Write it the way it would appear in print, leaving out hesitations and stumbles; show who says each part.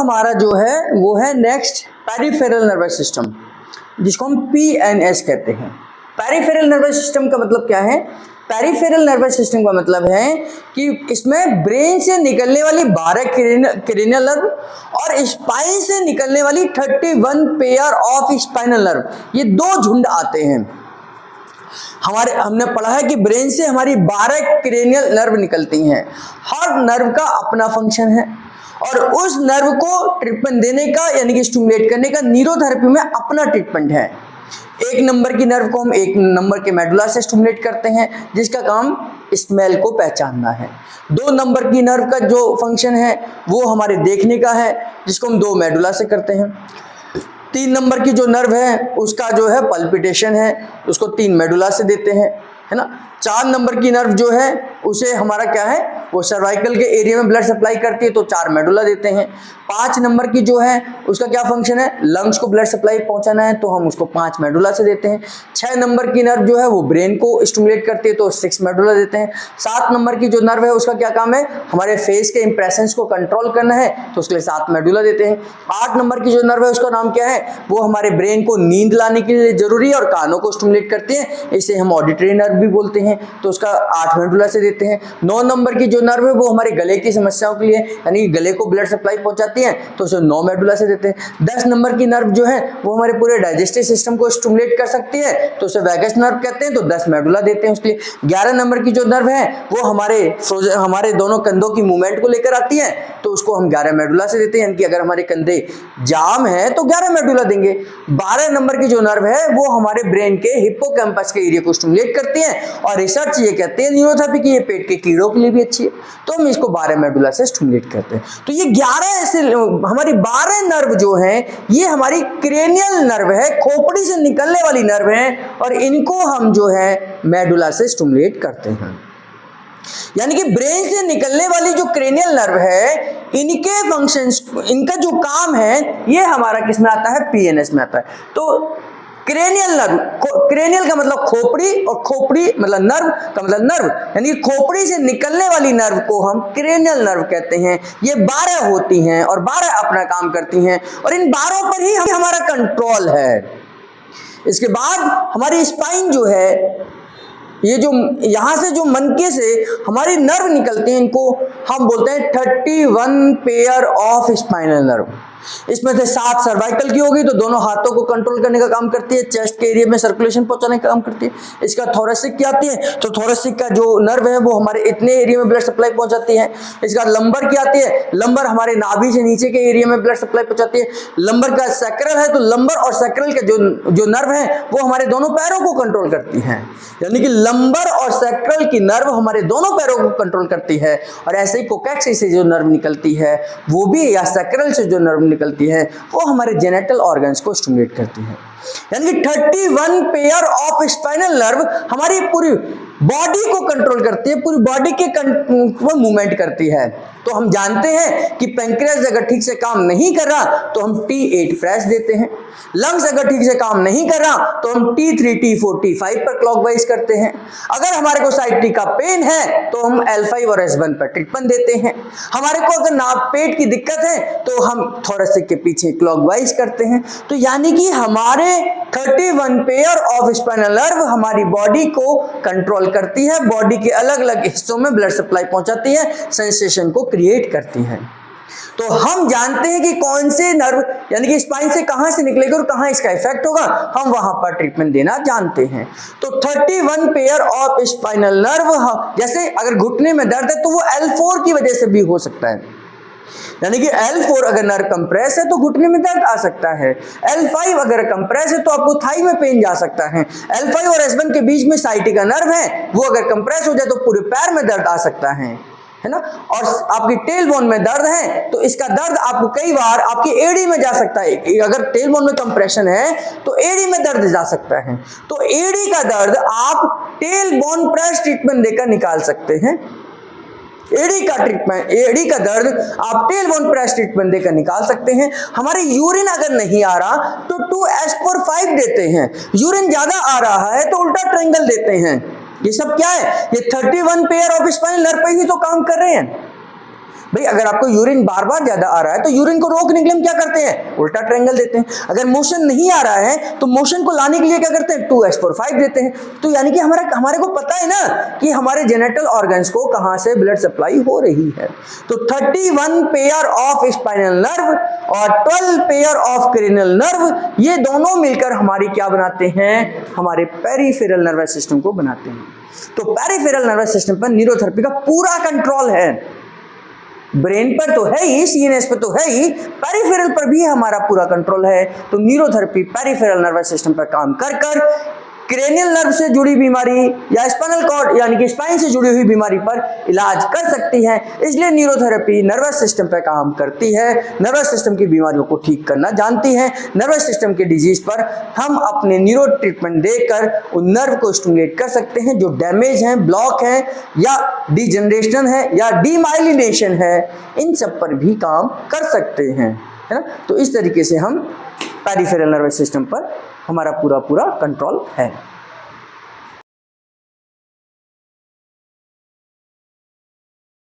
Speaker 1: हमारा जो है वो है नेक्स्ट पेरिफेरल नर्वस सिस्टम, जिसको हम PNS कहते हैं। पेरिफेरल नर्वस सिस्टम का मतलब क्या है? पेरिफेरल नर्वस सिस्टम का मतलब है कि इसमें ब्रेन से निकलने वाली 12 क्रेनियल नर्व और स्पाइन से निकलने वाली 31 पेयर ऑफ स्पाइनल नर्व, ये दो झुंड आते हैं। हमने पढ़ा है कि ब्रेन से हमारी 12 क्रेनियल नर्व निकलती हैं। हर नर्व का अपना फंक्शन है और उस नर्व को ट्रीटमेंट देने का यानी कि स्टिमुलेट करने का न्यूरोथेरेपी में अपना ट्रीटमेंट है। 1 नंबर की नर्व को हम 1 नंबर के मेडुला से स्टिमुलेट करते हैं, जिसका काम स्मेल को पहचानना है। 2 नंबर की नर्व का जो फंक्शन है वो हमारे देखने का है, जिसको हम 2 मेडुला से करते हैं। 3 नंबर की जो नर्व है उसका जो है पल्पिटेशन है, उसको 3 मेडुला से देते हैं, है ना। 4 नंबर की नर्व जो है उसे हमारा क्या है, वो सर्वाइकल के एरिया में ब्लड सप्लाई करती है, तो 4 मेडुला देते हैं। 5 नंबर की जो है उसका क्या फंक्शन है, लंग्स को ब्लड सप्लाई पहुंचाना है, तो हम उसको 5 मेडुला से देते हैं। 6 नंबर की नर्व जो है वो ब्रेन को स्टिमुलेट करती है, तो 6 मेडुला देते हैं। 7 नंबर की जो नर्व है उसका क्या काम है, हमारे फेस के इंप्रेशंस को कंट्रोल करना है, तो उसके लिए 7 मेडुला देते हैं। 8 नंबर की जो नर्व है उसका नाम क्या है, वो हमारे ब्रेन को नींद लाने के लिए जरूरी है और कानों को स्टिमुलेट करते हैं, इसे हम ऑडिटरी नर्व भी बोलते हैं, तो उसका 8 मेडुला से देते हैं। 9 नंबर की जो नर्व है वो हमारे गले की समस्याओं के लिए यानी गले को ब्लड सप्लाई पहुंचाती है, तो उसे 9 मेडुला से देते हैं। 10 नंबर की नर्व जो है वो हमारे पूरे डाइजेस्टिव सिस्टम को स्टिमुलेट कर सकती है, तो उसे वैगस नर्व कहते हैं, तो 10 मेडुला देते हैं उसके लिए। 11 नंबर की जो नर्व है वो हमारे दोनों कंधों की मूवमेंट को लेकर आती है, तो उसको हम 11 मेडुला से देते हैं, यानी कि अगर हमारे कंधे जाम है तो 11 मेडुला देंगे। 12 नंबर की जो नर्व है वो हमारे ब्रेन के हिप्पोकैम्पस के एरिया को स्टिमुलेट करती है और रिसर्च ये कहते हैं न्यूरोथेरेपी की ये पेट के कीड़ों के लिए भी अच्छी है, तो हम इसको 12 मेडुला से स्टिमुलेट करते हैं। तो ये 11 ऐसे हमारी 12 नर्व जो है ये हमारी क्रेनियल नर्व है, खोपड़ी से निकलने वाली नर्व है, और इनको हम जो है मेडुला से स्टिमुलेट करते हैं। यानी कि ब्रेन से निकलने वाली जो क्रेनियल नर्व है इनके फंक्शंस, इनका जो काम है ये हमारा किस में आता है, PNS में आता है। तो क्रेनियल नर्व, क्रेनियल का मतलब खोपड़ी और खोपड़ी मतलब नर्व का मतलब नर्व, यानी खोपड़ी से निकलने वाली नर्व को हम क्रेनियल नर्व कहते हैं। ये 12 होती हैं और 12 अपना काम करती हैं और इन 12 पर ही हमारा कंट्रोल है। इसके बाद हमारी स्पाइन जो है, ये जो यहां से जो मनके से हमारी नर्व निकलते हैं इनको हम बोलते हैं 31 पेयर ऑफ स्पाइनल नर्व। इसमें से 7 सर्वाइकल की होगी, तो दोनों हाथों को कंट्रोल करने का काम करती है, चेस्ट के एरिया में सर्कुलेशन पहुंचाने का काम करती है। इसका थोरेसिक की आती है, तो थोरेसिक का जो नर्व है वो हमारे इतने एरिया में ब्लड सप्लाई पहुंचाती है। इसका लंबर की आती है, लंबर हमारे नाभि से नीचे के एरिया में ब्लड सप्लाई पहुंचाती है। लंबर का सैक्रल है, तो लंबर और सैक्रल के जो नर्व है वो हमारे दोनों पैरों को कंट्रोल करती है, यानी कि लंबर और सैक्रल की नर्व हमारे दोनों पैरों को कंट्रोल करती है। और ऐसे ही कोकैक्सिस से जो नर्व निकलती है वो भी, या सैक्रल से जो नर्व निकलती है वो हमारे जेनेटल ऑर्गन्स को स्टिमुलेट करती है। यानी कि 31 पेयर ऑफ स्पाइनल नर्व हमारी पूरी बॉडी को कंट्रोल करती है, पूरी बॉडी के मूवमेंट करती है। तो हम जानते हैं कि पैंक्रियास अगर ठीक से काम नहीं कर रहा तो हम T8 प्रेस देते हैं, लंग्स अगर ठीक से काम नहीं कर रहा तो हम T3, T4, T5 पर क्लॉकवाइज करते हैं। अगर हमारे को साइड का पेन है तो हम L5 और S1 पर ट्रीटमेंट देते हैं। हमारे को अगर नाक पेट की दिक्कत है तो हम थोरेसिक के पीछे क्लॉकवाइज करते हैं। तो यानी कि हमारे 31 पेयर ऑफ स्पाइनल नर्व हमारी बॉडी को कंट्रोल करती है, बॉडी के अलग अलग हिस्सों में ब्लड सप्लाई पहुंचाती है, सेंसेशन को क्रिएट करती है। तो हम जानते हैं कि कौन से नर्व यानी कि स्पाइन से कहां से निकलेगा और कहां इसका इफेक्ट होगा, हम वहां पर ट्रीटमेंट देना जानते हैं। तो 31 पेयर ऑफ स्पाइनल नर्व, जैसे अगर घुटने में दर्द है तो वो L4 की वजह से भी हो सकता है, यानी कि L4 अगर नर्व कंप्रेस है तो घुटने में दर्द आ सकता है। L5 अगर कंप्रेस है तो आपको थाई में पेन जा सकता है। L5 और S1 के बीच में साइटिका नर्व है, वो अगर कंप्रेस हो जाए तो पूरे पैर में दर्द आ सकता है ना। और आपकी टेल बोन में दर्द है तो इसका दर्द आपको कई बार आपकी एड़ी में जा सकता है। अगर टेल बोन में कंप्रेशन है तो एड़ी में दर्द जा सकता है। तो एड़ी का दर्द आप टेल बोन प्रेस ट्रीटमेंट देकर निकाल सकते हैं। एड़ी का ट्रीटमेंट, एड़ी का दर्द आप टेल बोन प्रेस ट्रीटमेंट देकर निकाल सकते हैं। हमारे यूरिन अगर नहीं आ रहा तो 2S4-5 देते हैं। यूरिन ज्यादा आ रहा है तो उल्टा ट्रायंगल देते हैं। ये सब क्या है, ये 31 पेयर ऑफ स्पाइनल नर्व पे ही तो काम कर रहे हैं। भाई अगर आपको यूरिन बार बार ज्यादा आ रहा है तो यूरिन को रोकने के लिए हम क्या करते हैं, उल्टा ट्रायंगल देते हैं। अगर मोशन नहीं आ रहा है तो मोशन को लाने के लिए क्या करते हैं, 2s/5 देते हैं। तो यानी कि हमारे को पता है ना कि हमारे जेनिटल ऑर्गन्स को कहां से ब्लड सप्लाई हो रही है। तो 31 पेयर ऑफ स्पाइनल नर्व और 12 पेयर ऑफ क्रेनियल नर्व, ये दोनों मिलकर हमारी क्या बनाते हैं, हमारे पेरिफेरल नर्वस सिस्टम को बनाते हैं। तो पेरिफेरल नर्वस सिस्टम पर न्यूरोथेरेपी का पूरा कंट्रोल है। ब्रेन पर तो है ही, सीएनएस पर तो है ही, पेरिफेरल पर भी हमारा पूरा कंट्रोल है। तो न्यूरोथेरेपी पेरिफेरल नर्वस सिस्टम पर काम कर कर क्रेनियल नर्व से जुड़ी बीमारी या स्पाइनल कॉर्ड यानी कि स्पाइन से जुड़ी हुई बीमारी पर इलाज कर सकती है। इसलिए न्यूरोथेरेपी नर्वस सिस्टम पर काम करती है, नर्वस सिस्टम की बीमारियों को ठीक करना जानती है। नर्वस सिस्टम के डिजीज पर हम अपने न्यूरो ट्रीटमेंट देकर उन नर्व को स्टिमुलेट कर सकते हैं जो डैमेज हैं, ब्लॉक हैं या डिजनरेशन है या डीमाइलिनेशन है, इन सब पर भी काम कर सकते हैं, है ना। तो इस तरीके से हम पेरिफेरल नर्वस सिस्टम पर हमारा पूरा कंट्रोल है।